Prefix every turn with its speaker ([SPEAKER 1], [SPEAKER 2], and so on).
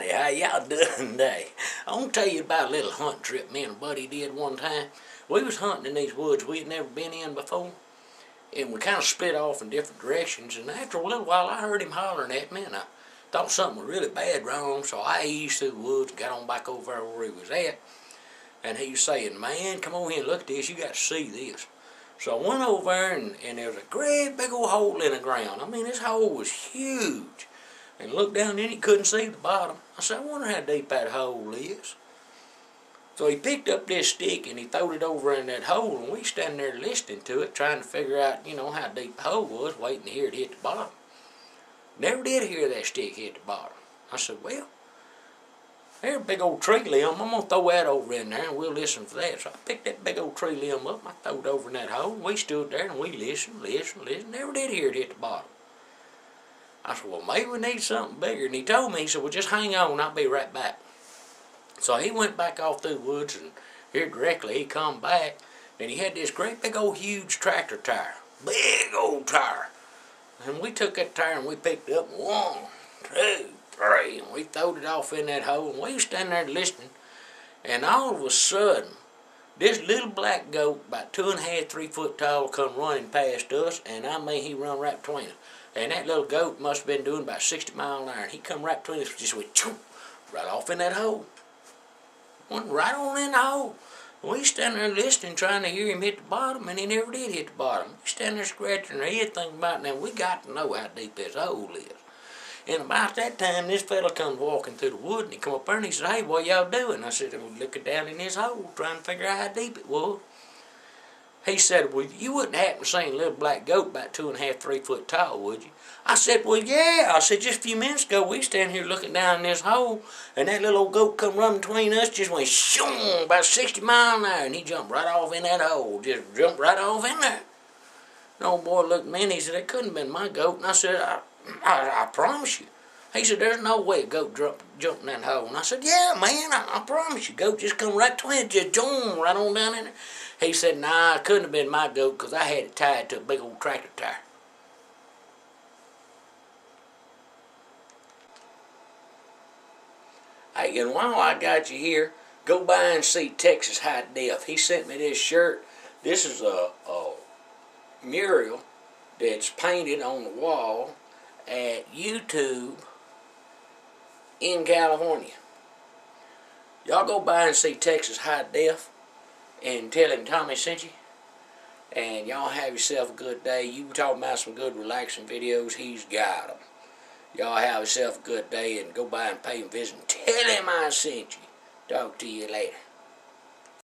[SPEAKER 1] Howdy, how y'all doing today? I want to tell you about a little hunting trip me and a buddy did one time. We was hunting in these woods we had never been in before, and we kind of split off in different directions, and after a little while I heard him hollering at me, and I thought something was really bad wrong, so I eased through the woods and got on back over there where he was at, and he was saying, "Man, come over here and look at this, you got to see this." So I went over there, and there was a great big old hole in the ground. I mean, this hole was huge. And looked down in it, couldn't see the bottom. I said, I wonder how deep that hole is. So he picked up this stick and he throwed it over in that hole, and we standing there listening to it, trying to figure out, how deep the hole was, waiting to hear it hit the bottom. Never did hear that stick hit the bottom. I said, well, there's a big old tree limb. I'm going to throw that over in there and we'll listen for that. So I picked that big old tree limb up and I threw it over in that hole, and we stood there and we listened. Never did hear it hit the bottom. I said, well, maybe we need something bigger. And he told me, he said, well, just hang on, I'll be right back. So he went back off through the woods, and here directly he come back, and he had this great big old huge tractor tire. Big old tire. And we took that tire and we picked it up, 1, 2, 3, and we throwed it off in that hole, and we was standing there listening, and all of a sudden, this little black goat, about 2.5, 3 foot tall, come running past us, and I mean, he run right between us. And that little goat must have been doing about 60 miles an hour. And he come right between us, just went choom, right off in that hole. Went right on in the hole. We standing there listening, trying to hear him hit the bottom, and he never did hit the bottom. We standing there scratching our head, thinking about it. Now, we got to know how deep this hole is. And about that time, this fella comes walking through the wood, and he come up there and he said, hey, what y'all doing? I said, we're looking down in this hole, trying to figure out how deep it was. He said, well, you wouldn't happen to see a little black goat about 2.5, 3 foot tall, would you? I said, well, yeah. I said, just a few minutes ago, we stand here looking down in this hole, and that little old goat come running between us, just went shoom, about 60 miles an hour, and he jumped right off in that hole, just jumped right off in there. The old boy looked at me, and he said, it couldn't have been my goat. And I said, I promise you. He said, there's no way a goat jumped in that hole. And I said, yeah, man, I promise you. Goat just come right between it, just jump right on down in there. He said, nah, it couldn't have been my goat because I had it tied to a big old tractor tire. Hey, and while I got you here, go by and see TexasHighDef. He sent me this shirt. This is a mural that's painted on the wall at YouTube in California. Y'all go by and see TexasHighDef and tell him Tommy sent you. And y'all have yourself a good day. You were talking about some good relaxing videos, he's got them. Y'all have yourself a good day and go by and pay him a visit and tell him I sent you. Talk to you later.